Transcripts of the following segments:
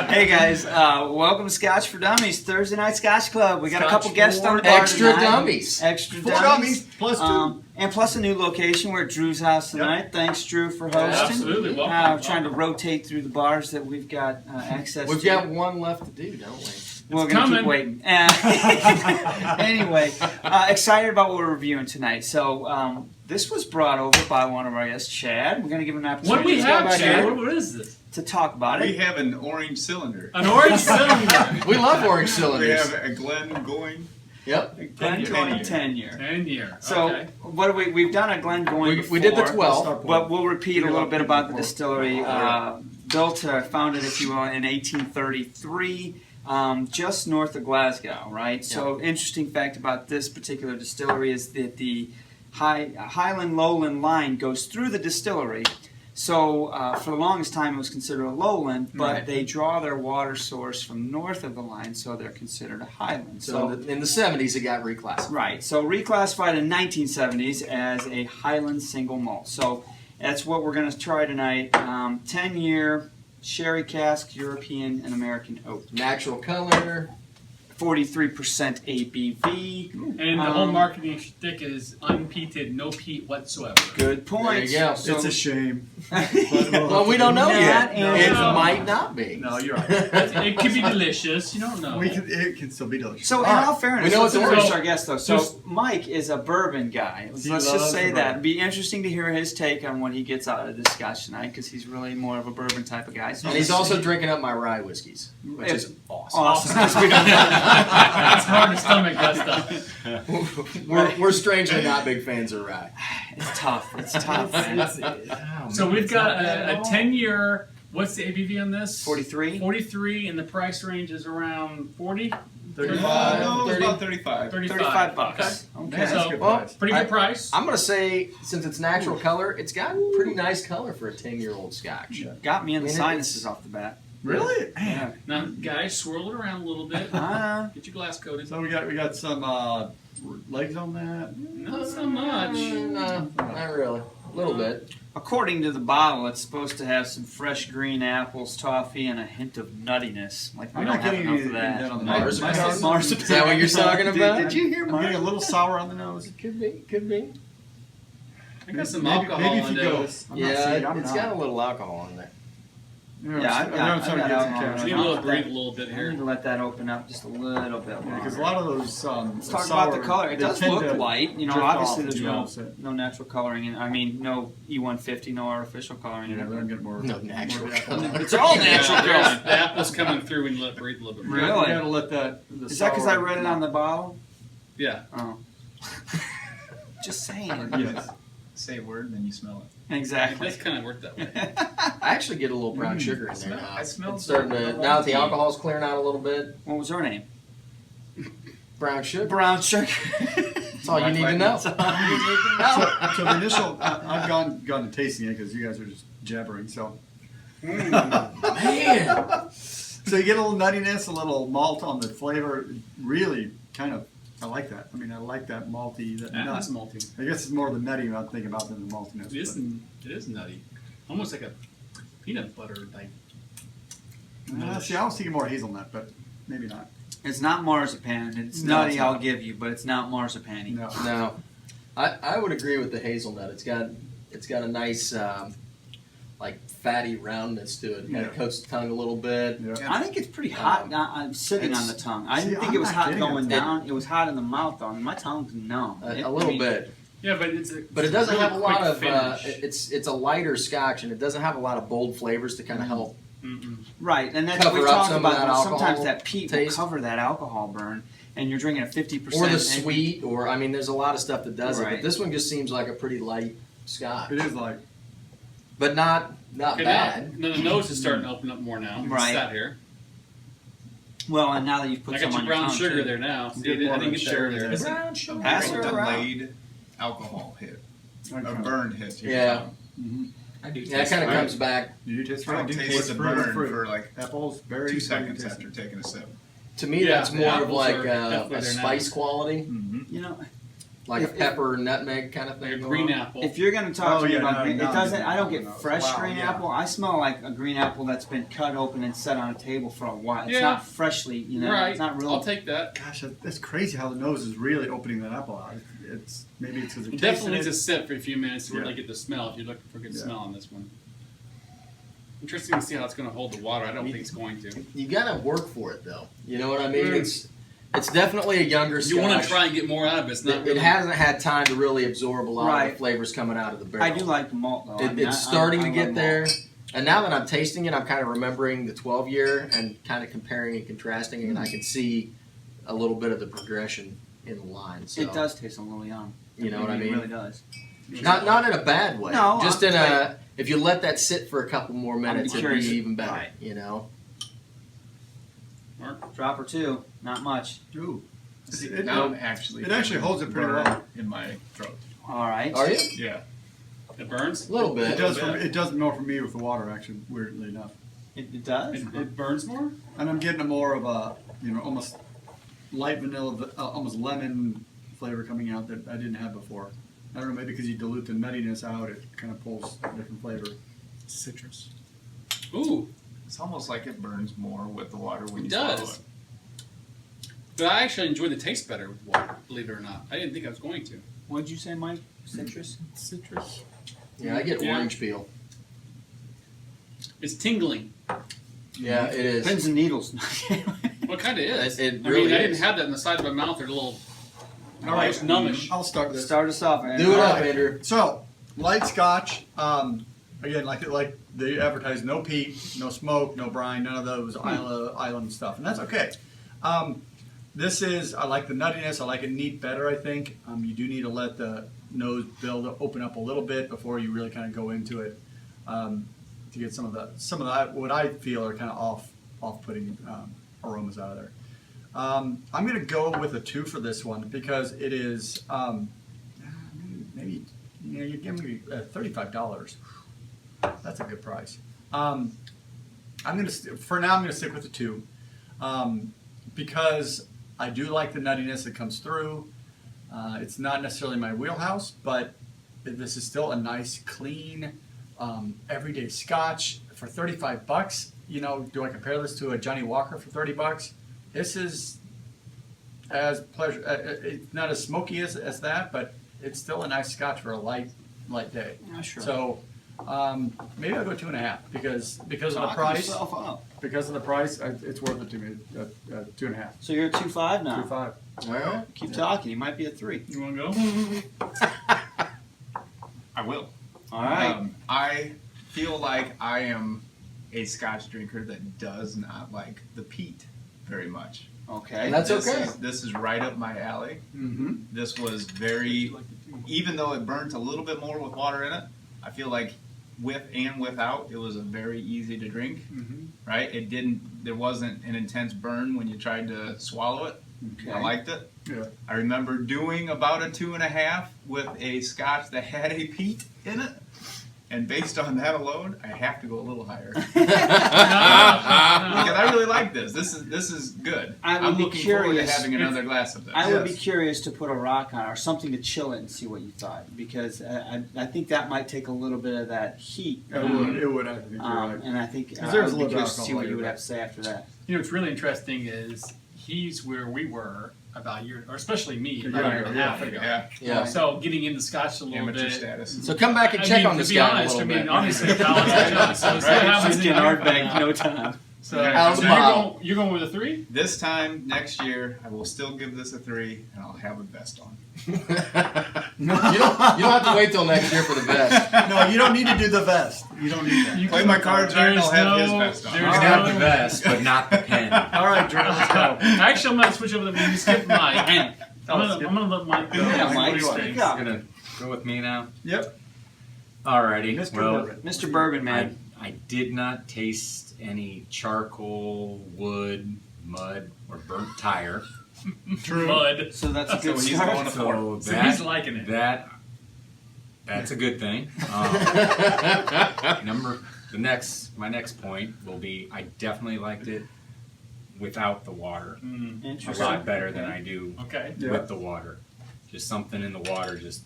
Hey guys, welcome to Scotch for Dummies, Thursday night Scotch Club. We got a couple guests on the bar Extra tonight. dummies. Extra Four dummies. plus two. And plus a new location. We're at Drew's house tonight. Yep. Thanks, Drew, for hosting. Absolutely. Welcome. We're trying to rotate through the bars that we've got access to. We've got one left to do, don't we? We're going to keep waiting. Anyway, excited about what we're reviewing tonight. So this was brought over by one of our guests, Chad. We're going to give him an opportunity What do we have, Chad? What is this? to talk about We it. have an orange cylinder. An orange cylinder. We love orange We cylinders. have a Glengoyne. Yep. Glengoyne 10 year. 10 year. So Okay. what do we've done a Glengoyne before. We did the 12. But we'll repeat a little bit about the distillery. Built, founded, if you will, in 1833, just north of Glasgow, right? So interesting fact about this particular distillery is that the Highland Lowland line goes through the distillery. So for the longest time it was considered a lowland, but they draw their water source from north of the line, so they're considered a highland. So in the 70s it got reclassified. Right, so reclassified in 1970s as a Highland single malt. So that's what we're going to try tonight. 10-year sherry cask, European and American oak. Natural color. 43% ABV. And the whole marketing shtick is unpeated, no peat whatsoever. Good point. There you go. So, It's a shame. Well, we don't know yet. No, It no. might not be. No, you're right. It could be delicious. You don't know. It can still be delicious. So in all fairness, We know let's it's introduce orange. our guest though. So Just- Mike is a bourbon guy. Let's He just loves say the that. bourbon. It'd be interesting to hear his take on what he gets out of this Scotch tonight, because he's really more of a bourbon type of guy. So And he's also drinking up my rye whiskeys, which is awesome. awesome. 'Cause we don't It's hard to stomach that stuff. We're strangely not big fans of rye. It's tough. It's tough, man. So we've got a 10-year. What's the ABV on this? 43. 43, and the price range is around 40? 35. No, it's 30. about 35. 35 bucks. Okay. That's So, good well, price. Pretty good price. I'm going to say, since it's natural color, it's got pretty nice color for a 10-year-old Scotch. Got me in the I mean, sinuses off the bat. Really? Yeah. Now, guys, swirl it around a little bit. Get your glass coated. So we got some legs on that. Not so much. No, not really. A little bit. According to the bottle, it's supposed to have some fresh green apples, toffee, and a hint of nuttiness. Like we I'm don't not have getting enough any of that. on the Marzipan. nose. Marzipan. Is that what you're talking about? Did you hear I'm getting a mine? little sour on the nose. Could be. Could be. I got some Maybe- alcohol maybe if in you go- those. I'm not Yeah, saying I'm it's not. got a little alcohol in there. Yeah, I've got some alcohol. Just need a little breathe a little bit I need here. to let that open up just a little bit more. Because a lot of those Let's talk sour, about the color. It they does tend look to light. You know, drift obviously off, there's you know, so- no natural coloring in. I mean, no E150, no artificial coloring in Yeah, it. they're getting more. No natural more color. It's all Yeah, natural there's- color. The apple's coming through when you let it breathe a little bit. Really? You gotta let that. Is that because I read it on the bottle? Yeah. Oh. Just saying. Yes. Say a word and then you smell it. It Exactly. does kind of work that way. I actually get a little brown sugar in there now. I smell It's starting to, now that the alcohol's clearing out a little bit, What was her name? brown sugar. Brown sugar. That's all you need to know. That's all you need to know. So the initial, I've gone to tasting it because you guys are just jabbering. So, Man, so you get a little nuttiness, a little malt on the flavor. Really, kind of, I like that. I mean, I like that malty. That That nut. is malty. I guess it's more the nutty I'm thinking about than the maltiness. It is nutty. Almost like a peanut butter type. See, I was thinking more hazelnut, but maybe not. It's not marzipan. It's No, nutty, it's not. I'll give you, but it's not marzipan-y. No. no, I would agree with the hazelnut. It's got a nice like fatty roundness to it. Kind Yeah. of coats the tongue a little bit. Yeah. I think it's pretty hot I'm sitting on the tongue. I didn't think it was I'm not hot getting going it. down. It was hot in the mouth, though. My tongue's numb. A little bit. Yeah, but it's a But it doesn't really have a lot quick of. finish. It's a lighter Scotch, and it doesn't have a lot of bold flavors to kind of help. Mm-mm. Right, and that's Cover what we up talked some of about. that Sometimes alcohol that peat taste. will cover that alcohol burn, and you're drinking a 50%. Or the and- sweet, or I mean, there's a lot of stuff that does it. Right. But this one just seems like a pretty light Scotch, It is like, but not Okay, bad. now the nose is starting to open up more now. Right. It's out here. Well, and now that you've put I some got your on your brown tongue, sugar too. there now. See, Get more I didn't of get a sugar sugar there. there. Brown sugar. Pass it Like a around. delayed alcohol hit, a okay. burn hit. Yeah. I do. Yeah, it kind of comes back. You do taste I fruit? don't Do you taste the burn fruit? for like Apples, berries. 2 seconds after taking a sip. To me, Yeah, that's the more of apples like are definitely a there now. spice quality. Mm-hmm. You know, like a pepper, nutmeg kind of Like a thing. green going on. apple. If you're going to talk Oh, to me yeah, about no, green, no, it doesn't. no, I don't no, get no. fresh Wow, green yeah. apple. I smell like a green apple that's been cut open and set on a table for a while. It's Yeah. not freshly, you know. Right. It's not real. I'll take that. Gosh, that's crazy how the nose is really opening that apple out. It's maybe it's because It it definitely needs tasted to sit for a few minutes to really Yeah. get the smell if you're looking for good Yeah. smell on this one. Interesting to see how it's going to hold the water. I don't think it's going to. You gotta work for it though. You know what I mean? Mm. It's definitely a younger Scotch. You want to try and get more out of it. It's not It really. hasn't had time to really absorb a lot of Right. the flavors coming out of the barrel. I do like the malt though. I mean, It's starting to I get love there. malt. And now that I'm tasting it, I'm kind of remembering the 12-year and kind of comparing and contrasting, and I can see a little bit of the progression in the line. So, It does taste a little young. You know what I It mean? really does. Not in a bad way. No, just in a if you let that sit for a couple more minutes, it'd curious. be even better. Right. You know. Mark? Drop or two, not much. Ooh. See, It, I'm actually. it actually holds it pretty burn well. in my throat. All right. Are you? Yeah. It burns? A little bit. It does. bit. It does more for me with the water, actually. Weirdly enough, It does. It burns more? and I'm getting a more of a almost light vanilla, almost lemon flavor coming out that I didn't have before. I don't know, maybe because you dilute the nuttiness out, it kind of pulls a different flavor. Citrus. Ooh, It's almost like it burns more with the water when it you swallow does. it. But I actually enjoy the taste better with water, believe it or not. I didn't think I was going to. What did you say, Mike? Citrus. Citrus. Yeah, I get Yeah. orange peel. It's tingling. Yeah, it is. Pins and needles. What kind of is? It I really mean, I is. didn't have that in the side of my mouth. They're a little All right, almost numbish. I'll start this. Start us off, man. Do it All up, right. Andrew. So, light Scotch. Again, like they advertise, no peat, no smoke, no brine, none of those island stuff, and that's okay. This is, I like the nuttiness. I like it neat better. I think you do need to let the nose open up a little bit before you really kind of go into it to get some of the what I feel are kind of off-putting aromas out of there. I'm going to go with a 2 for this one because it is maybe you're giving me $35. That's a good price. I'm going to for now I'm going to stick with the 2 because I do like the nuttiness that comes through. It's not necessarily my wheelhouse, but this is still a nice, clean, everyday Scotch for $35. You know, do I compare this to a Johnny Walker for $30? This is as pleasure. It's not as smoky as that, but it's still a nice Scotch for a light day. Yeah, sure. So maybe I'll go 2.5 because of the Talk price. yourself up. Because of the price, it's worth it to me. 2.5. So you're at 2.5 now. 2.5. All right. Keep talking. You might be at 3. You want to go? I will. All right. I feel like I am a Scotch drinker that does not like the peat very much. Okay. That's This okay. This is right up my alley. Mm-hmm. This was very, even though it burnt a little bit more with water in it, I feel like with and without, it was a very easy to drink. Mm-hmm. Right? There wasn't an intense burn when you tried to swallow it. Okay. I liked it. Yeah. I remember doing about a 2.5 with a Scotch that had a peat in it. And based on that alone, I have to go a little higher. Because I really like this. This is good. I would I'm be looking forward to curious having another glass of this. I would be Yes. curious to put a rock on it or something to chill it and see what you thought because I think that might take a little bit of that heat. It would. I think you're right. And I think 'Cause I there's a would be little curious to alcohol see what later, you would but- have to say after that. You know what's really interesting is he's where we were about a year, or especially me, about a year and a half ago. Yeah. Yeah. So getting into Scotch a little Amateur bit. status. So come back and check on this to be guy honest, a I little mean, bit. obviously, college graduate, so it's what happens Just in getting your art back no time. So, Out of so the you're, bottle. going, you're going with a 3? This time next year, I will still give this a 3, and I'll have a vest on. you don't have to wait till next year for the best. No, you don't need to do the vest. You don't need that. Play my cards right, and I'll have his vest on. There's You can have no, the vest, but not the pen. All right, Drew, let's go. Actually, I'm going to switch over to the skip Mike. I'm going to let Mike go. Yeah, Mike, What do you speak think? up. Gonna go with me now. Yep. Alrighty. Mr. Well, Bourbon. Mr. Bourbon, man. I did not taste any charcoal, wood, mud, or burnt tire. Mud. So that's a good So he's start. going to So So he's liking it. that's a good thing. My next point will be I definitely liked it without the water. Mm, A Interesting. lot better than I do okay. Yeah. with the water. just something in the water just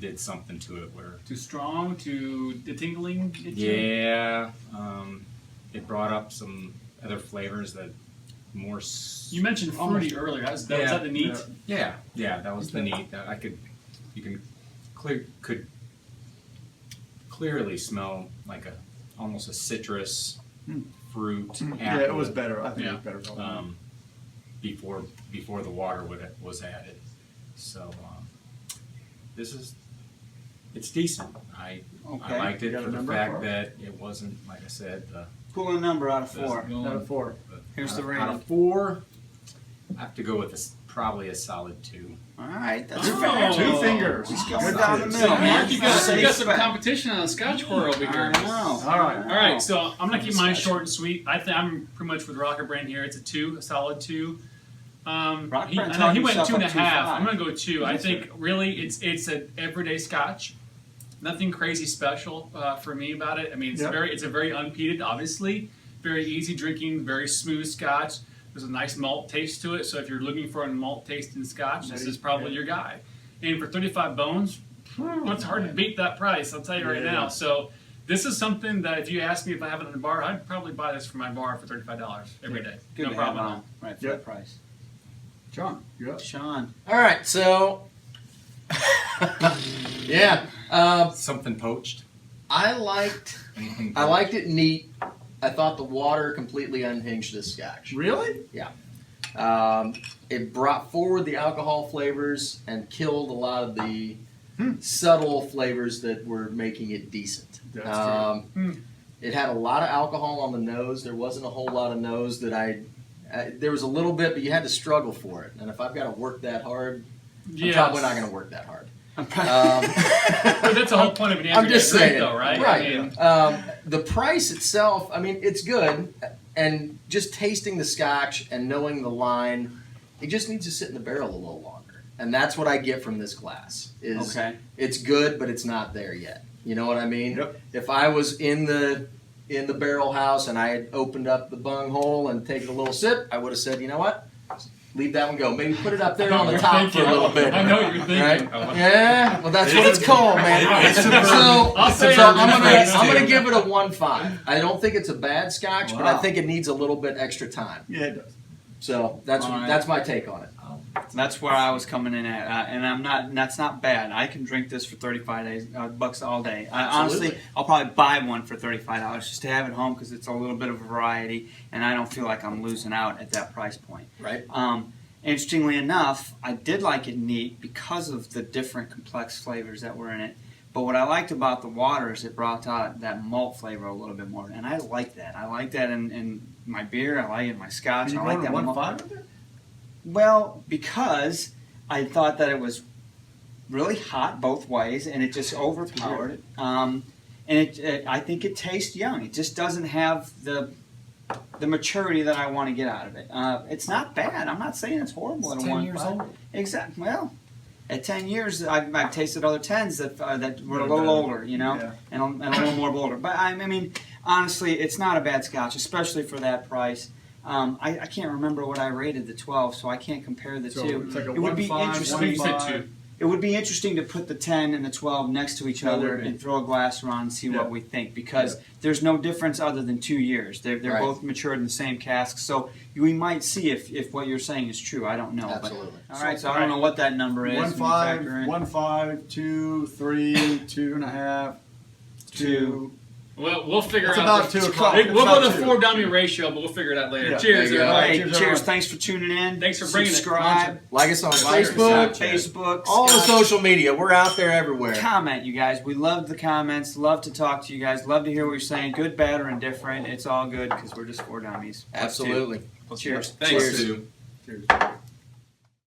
did something to it where. Too strong, too tingling. Yeah, it brought up some other flavors that more. You mentioned fruity earlier. Was that the neat? Yeah, that was the neat. You could clearly smell like almost a citrus fruit. Yeah, it was better. I think it was better. Before the water was added. So it's decent. I liked it for the fact that it wasn't, like I said, Pull a number out of 4. Out of 4. Here's the rating. Out of 4, I have to go with probably a solid 2. All right, that's Oh. fair. 2 fingers. He's going down the middle. Mark, you got some Safe competition on the Scotch pour over here. I know. All right. All right, so I'm gonna keep mine short and sweet. I think I'm pretty much with Rocker Brand here. It's a 2, a solid 2. Rocker He Brand went talked himself 2.5. up to 5. I'm gonna go 2. I think really it's an everyday Scotch. Nothing crazy special for me about it. I mean, it's a very unpeated, obviously, very easy drinking, very smooth Scotch. There's a nice malt taste to it. So if you're looking for a malt taste in Scotch, this is probably your guy. And for 35 bones, it's hard to beat that price. I'll tell you right now. So this is something that if you ask me if I have it in the bar, I'd probably buy this for my bar for $35 every day. Good No to problem have at all. on. Right for that price. John, you up? Sean. All right, so yeah, Something poached. I liked it neat. I thought the water completely unhinged this Scotch. Really? It brought forward the alcohol flavors and killed a lot of the subtle flavors that were making it decent. That's It had a lot of alcohol on the nose. There wasn't a whole lot of nose that there was a little bit, but you had to struggle for it. And if I've got to work that hard, I'm probably not going to work that hard. But that's the whole point of an I'm just drink, saying, though, right? right. I mean, The price itself, I mean, it's good, and just tasting the Scotch and knowing the line, it just needs to sit in the barrel a little longer, and that's what I get from this glass. It's good, but it's not there yet. You know what I mean? Yep. If I was in the barrel house and I had opened up the bung hole and taken a little sip, I would have said, you know what? Leave that one go. Maybe put it up there on the top for a little bit. I know what you're thinking. Right? Yeah, well, that's what it's called, man. So I'll say I'm gonna give it a 1.5. I don't think it's a bad Scotch, but I Wow. think it needs a little bit extra time. Yeah, it does. So that's All right. that's my take on it. That's where I was coming in at, and I'm not. That's not bad. I can drink this for $35 all day. Honestly, Absolutely. I'll probably buy one for $35 just to have it home because it's a little bit of a variety, and I don't feel like I'm losing out at that price point. Right. Interestingly enough, I did like it neat because of the different complex flavors that were in it. But what I liked about the water is it brought out that malt flavor a little bit more, and I like that. I like that in my beer. I like it in my Scotch. You I like going that to malt. 1.5 with it? Well, because I thought that it was really hot both ways, and it just overpowered it. And I think it tastes young. It just doesn't have the maturity that I want to get out of it. It's not bad. I'm not saying it's horrible at 10 years 1.5. old. Exactly. Well, at 10 years, I've tasted other 10s that were a little older, you know, Yeah. and a little more bolder. But I mean, honestly, it's not a bad Scotch, especially for that price. I can't remember what I rated the 12, so I can't compare the So two. it's like a It would be 1.5, interesting. you said 1.5. 2. It would be interesting to put the 10 and the 12 next to each That other would be. and throw a glass around and see Yeah. what we think, because there's no difference other than 2 years. They're Right. both matured in the same cask, so we might see if what you're saying is true. I don't know. Absolutely. But, all right, so I don't know what that number is. when you 1.5, factor in 1.5, 2, 3, 2.5, 2. We'll figure It's out. about 2 o'clock. We'll It's go about to the 2. 4 dummy ratio, but we'll figure it out later. Yeah. Cheers, There you go. All everybody. right, Cheers, cheers. everyone. Thanks for tuning in. Thanks for bringing it. Subscribe. Like us on Like Facebook, Facebook, all the Scott. social media. We're out there everywhere. Comment, you guys. We love the comments. Love to talk to you guys. Love to hear what you're saying. Good, bad, or indifferent. It's all good because we're just 4 dummies. Plus 2. Absolutely. Cheers. Thanks. Cheers. Cheers.